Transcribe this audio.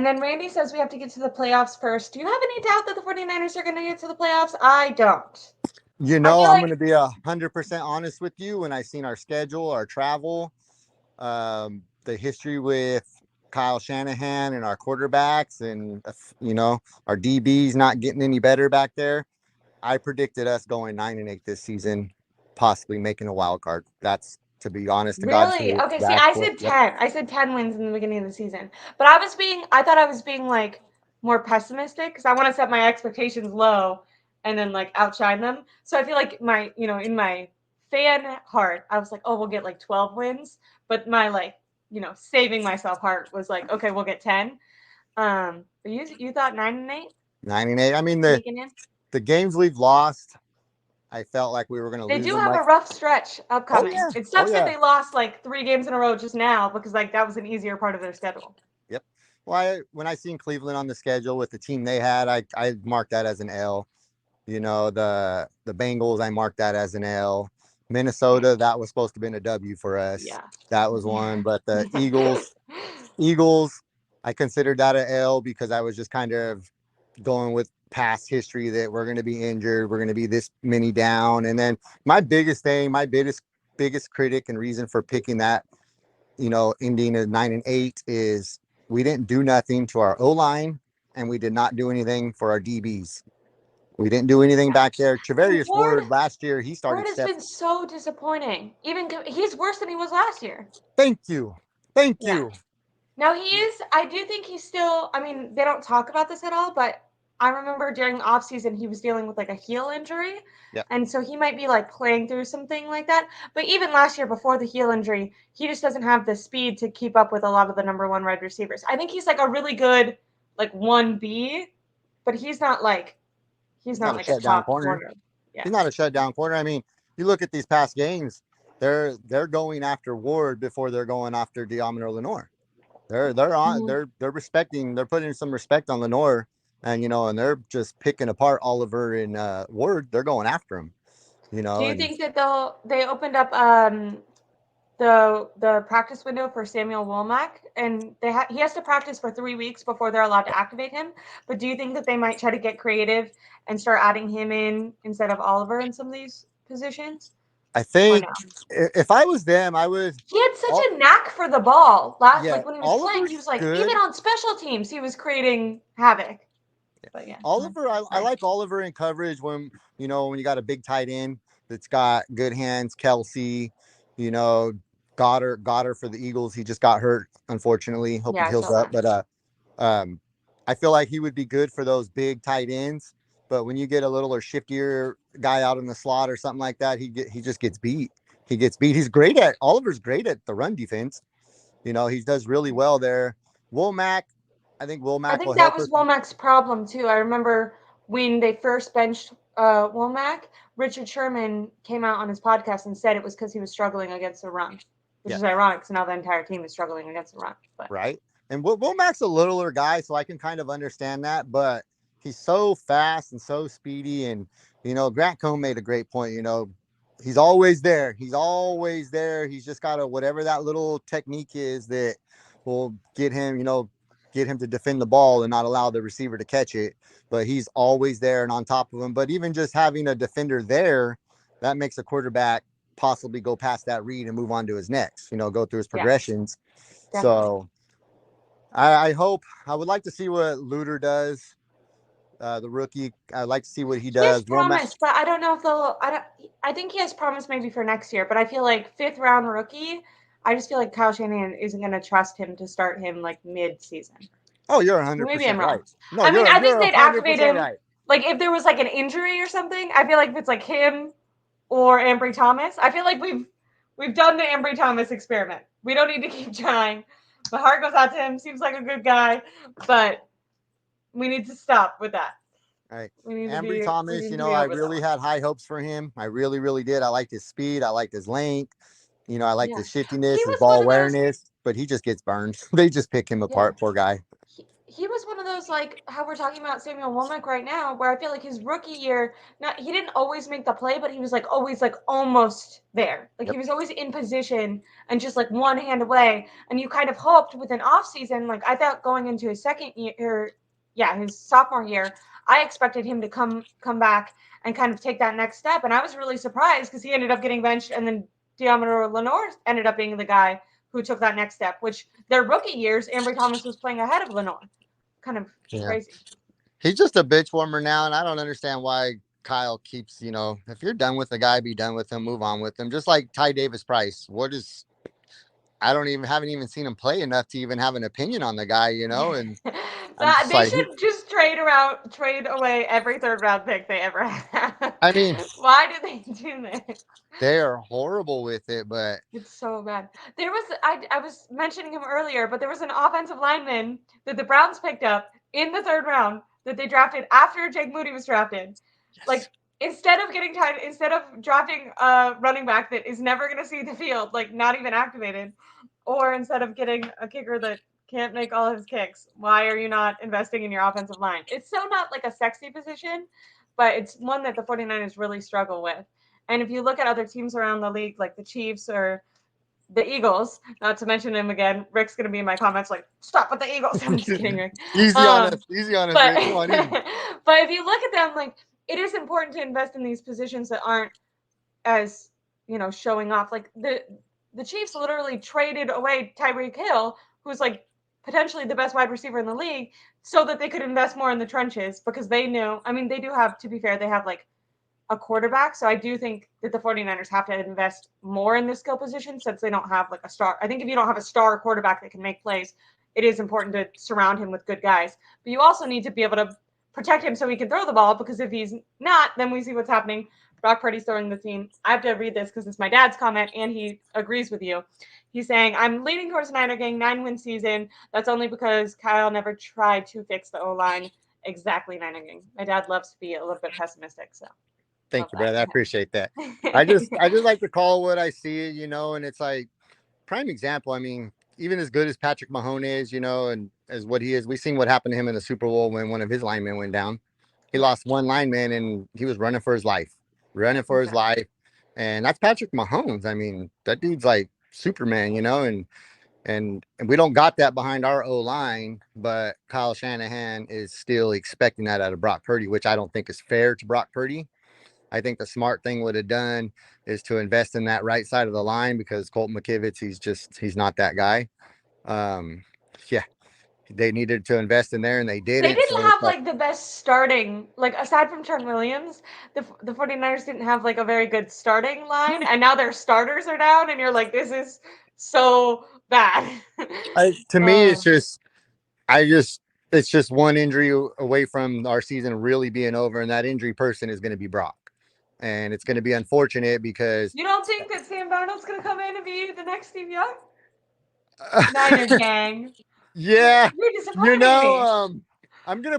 And then Randy says we have to get to the playoffs first. Do you have any doubt that the 49ers are going to get to the playoffs? I don't. I feel I'm like going to be 100% honest with you. When I seen our schedule, our travel, the history with Kyle Shanahan and our quarterbacks, and our DBs not getting any better back there, I predicted us going 9-8 this season, possibly making a wild card. That's, to be honest to God's really truth. okay. See, That's I what. said Yep. 10. I said 10 wins in the beginning of the season, but I thought I was being like more pessimistic because I want to set my expectations low and then like outshine them. So I feel like in my fan heart, I was like, oh, we'll get like 12 wins, but my like saving myself heart was like, okay, we'll get 10. But you thought 9-8 9-8. I mean, sneaking in. the games we've lost, I felt like we were going to They lose do them. have Like, a rough stretch oh upcoming. yeah, It oh sucks that yeah, they lost like 3 games in a row just now because like that was an easier part of their schedule. yep. Well, when I seen Cleveland on the schedule with the team they had, I marked that as an L. The Bengals, I marked that as an L. Yeah. Minnesota, that was supposed to have been a W for us. Yeah. That was one. But the Eagles, I considered that a L because I was just kind of going with past history that we're going to be injured, we're going to be this many down. And then my biggest thing, my biggest critic and reason for picking that, ending at 9-8 is we didn't do nothing to our O line and we did not do anything for our DBs. We didn't do anything Yeah. back there. And Travarius Ward last year, he Ward started has step. been so disappointing. Even he's worse than he was last year. Thank you. Thank Yeah. you. Now he is. I do think he's still. I mean, they don't talk about this at all, but I remember during the off season he was dealing with like a heel injury, Yeah. and so he might be like playing through something like that. But even last year, before the heel injury, he just doesn't have the speed to keep up with a lot of the number one wide receivers. I think he's like a really good like 1B, but he's He's not not a like a shutdown top corner. corner. Yeah. He's not a shutdown corner. I mean, you look at these past games, they're going after Ward before they're going after Diamond Lenore. They're on Mhm. they're respecting, they're putting some respect on Lenore, and and they're just picking apart Oliver and Ward. They're going after him, Do you and think that they opened up the practice window for Samuel Womack, and he has to practice for 3 weeks before they're allowed to activate him. But do you think that they might try to get creative and start adding him in instead of Oliver in some of these positions, I or think no? if I was them, I would. He had such All, a knack for the ball. Like yeah, when he was playing, he was Oliver's like even good. on special teams, he was creating havoc. But yeah, Oliver, I sorry. like Oliver in coverage when you got a big tight end that's got good hands. Kelsey, you know, Goddard for the Eagles. He just got hurt, unfortunately. Hope he Yeah, I heals saw up. that. But um, I feel like he would be good for those big tight ends. But when you get a little or shiftier guy out in the slot or something like that, he just gets beat. He gets beat. Oliver's great at the run defense. He does really well there. Womack, I think I Womack will think that help was us. Womack's problem too. I remember when they first benched Womack, Richard Sherman came out on his podcast and said it was because he was struggling against the run, which Yeah, is ironic because now the entire team is struggling against the run. But right. And Womack's a littler guy, so I can kind of understand that, but he's so fast and so speedy. And Grant Cohn made a great point. He's always there. He's always there. He's just got to whatever that little technique is that will get him to defend the ball and not allow the receiver to catch it. But he's always there and on top of him. But even just having a defender there, that makes a quarterback possibly go past that read and move on to his next. Go through his yeah, progressions. definitely. So I would like to see what Luter does. The rookie, I'd like to see what he He has does. Womack, promise, but I don't know if they'll. I don't. I think he has promise maybe for next year, but I feel like fifth round rookie. I just feel like Kyle Shanahan isn't going to trust him to start him like mid season. oh, you're Maybe I'm 100% wrong. right. No, I mean, you're I think you're they'd activate 100% him right. like if there was like an injury or something. I feel like if it's like him or Ambry Thomas, I feel like we've done the Ambry Thomas experiment. We don't need to keep trying. My heart goes out to him. Seems like a good guy, but we need to stop with that. All right. We need to Ambry be we Thomas, need to be I over that really one. had high hopes for him. I really, really did. I liked his speed. I liked his length. I liked Yeah, his he shiftiness, his was one ball of those. awareness, but he just gets burned. They just pick him Yeah, apart. Poor guy. he was one of those, like how we're talking about Samuel Womack right now, where I feel like his rookie year, not he didn't always make the play, but he was like always like almost there. Like he Yep. was always in position and just like one hand away. And you kind of hoped with an off season, like I thought going into his second year, yeah, his sophomore year, I expected him to come back and kind of take that next step. And I was really surprised because he ended up getting benched, and then Diomedor Lenore ended up being the guy who took that next step. Which their rookie years, Ambry Thomas was playing ahead of Lenore. Kind of Yeah. crazy. He's just a bitch warmer now, and I don't understand why Kyle keeps, if you're done with the guy, be done with him, move on with him. Just like Ty Davis Price. What is I don't even haven't even seen him play enough to even have an opinion on the guy, and I'm That just they like should just trade away every third round pick they ever have. I mean, Why do they do this? they are horrible with it, but It's so bad. There was I was mentioning him earlier, but there was an offensive lineman that the Browns picked up in the third round that they drafted after Jake Moody was drafted. yes. Like instead of drafting a running back that is never going to see the field, like not even activated, or instead of getting a kicker that can't make all his kicks, why are you not investing in your offensive line? It's so not like a sexy position, but it's one that the 49ers really struggle with. And if you look at other teams around the league, like the Chiefs or the Eagles, not to mention him again, Rick's going to be in my comments like, stop with the Eagles. I'm just kidding, Rick. Easy on us, But Rick. Come on, easy. but if you look at them, like it is important to invest in these positions that aren't as showing off. Like the Chiefs literally traded away Tyreek Hill, who's like potentially the best wide receiver in the league, so that they could invest more in the trenches because they knew. I mean, they do have, to be fair, they have like a quarterback. So I do think that the 49ers have to invest more in the skill position since they don't have like a star. I think if you don't have a star quarterback that can make plays, it is important to surround him with good guys. But you also need to be able to protect him so he can throw the ball, because if he's not, then we see what's happening. Brock Purdy's throwing the team. I have to read this because it's my dad's comment and he agrees with you. He's saying, I'm leaning towards Niner Gang 9-win season. That's only because Kyle never tried to fix the O line. Exactly, Niner Gang. My dad loves to be a little bit pessimistic, so love Thank you, brother. I appreciate that. I just that. I just like to call what I see, and it's like prime example. I mean, even as good as Patrick Mahone is, and as what he is, we seen what happened to him in the Super Bowl when one of his linemen went down. He Right, lost one lineman and he was running for his exactly. life. And that's Patrick Mahomes. I mean, that dude's like Superman, and we don't got that behind our O line, but Kyle Shanahan is still expecting that out of Brock Purdy, which I don't think is fair to Brock Purdy. I think the smart thing would have done is to invest in that right side of the line because Colton McKivitz, he's not that guy. Um, yeah, they needed to invest in there and they They didn't. didn't So it's have like, like the best starting, like aside from Trent Williams, the 49ers didn't have like a very good starting line, and now their starters are down and you're like, this is so bad. to me, uh, I just, it's just one injury away from our season really being over, and that injury person is going to be Brock, and it's going to be unfortunate because, you don't think that Sam Darnold's gonna come in and be the next Steve Young? Niner gang. You're yeah, you're disappointing me. I'm gonna